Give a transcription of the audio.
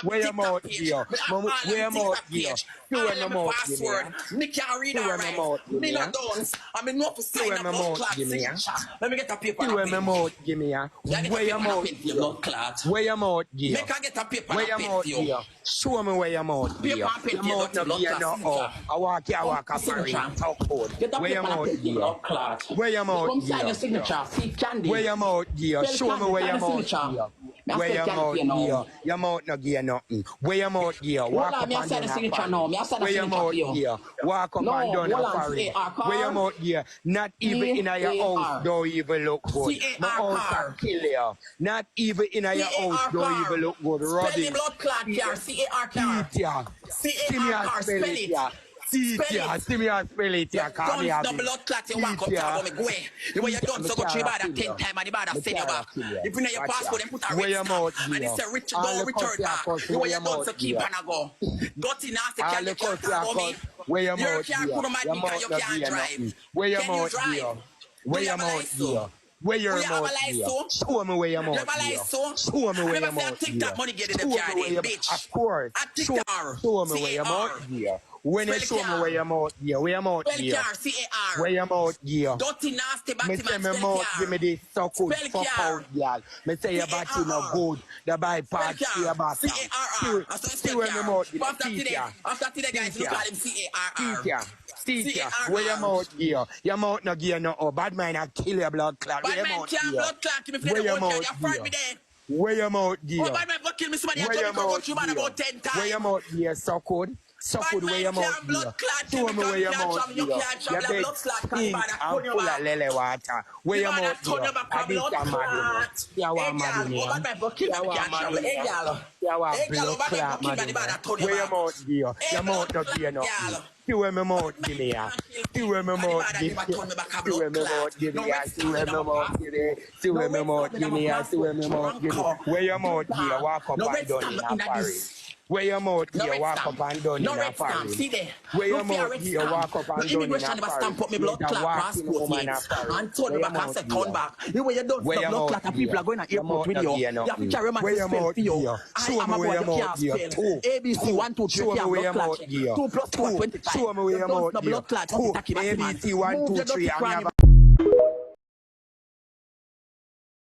Where your mouth gear? Where your mouth gear? You and my mouth gear. Me can't read alright. Me not done. I mean, not for sign up blood clot signature. Let me get a paper. You and my mouth give me ya. Where your mouth gear? Where your mouth gear? Make I get a paper. Where your mouth gear? Show me where your mouth gear. Your mouth no gear no. Oh, I walk here, I walk up and talk code. Where your mouth gear? Where your mouth gear? Where your mouth gear? Show me where your mouth gear. Where your mouth gear? Your mouth no gear nothing. Where your mouth gear? Walk up and down a Where your mouth gear? Walk up and down a parade. Where your mouth gear? Not even in your house don't even look good. My house can kill you. Not even in your house don't even look good. Robin. Blood clot car. C-A-R-car. C-A-R-car. Spell it. See me and spell it, yeah. Don't the blood clot you walk up to me go away. The way you done so go 3 bad 10 times and the bad send you back. If you know your passport then put a red stamp and it's a rich don't return back. The way you done so keep on a go. Dirty nasty can you can't talk me. Where your You mouth can't put on my dick and you can't drive. Where your Can you mouth drive? Where your mouth gear? Where your mouth gear? Show me where your mouth gear. Show me where your mouth gear. TikTok money get in the car, bitch. Of course. Show me where your mouth gear. When you show me where your mouth gear, where your mouth gear, C-A-R. where your mouth gear. Dirty nasty Me batty say man, my spell mouth give me car. this so good, Spell fuck car. out, girl. Me say your body no good, the bypass to your bottom. C-A-R-R. See where my mouth gear. After today, guys, look at him C-A-R-R. Teacher, where your mouth gear? Your mouth no gear no. Oh, bad man, I kill your blood clot. Where your mouth gear? Where your mouth gear? Where your mouth gear? Oh, bad man, go kill me somebody. I told you go through man about 10 times. Where your mouth gear? So good. So good where your mouth gear. Show me where your mouth gear. Your big stink and full of lily water. Where your mouth gear? I did some mad. You want mad me? You want mad me? You want blood clot mad. Where your mouth gear? Your mouth no gear no. See where my mouth give me ya. See where my mouth give me. See where my mouth give me ya. See where my mouth give me. See where my mouth give me ya. See where my mouth give me. Where your mouth gear? Walk up and down in a Paris. Where your mouth gear? Walk up and down in a Paris. Where your mouth gear? Walk up and down in a Paris. Put me blood clot passport and turn me back and say come back. The way you don't stop blood clot and people are going to airport with you. You have to carry my spell for you. I am a boy you can't spell. ABC 1 2 3 blood clot. 2 plus 2 25. Show me where your mouth gear. ABC 1 2 3.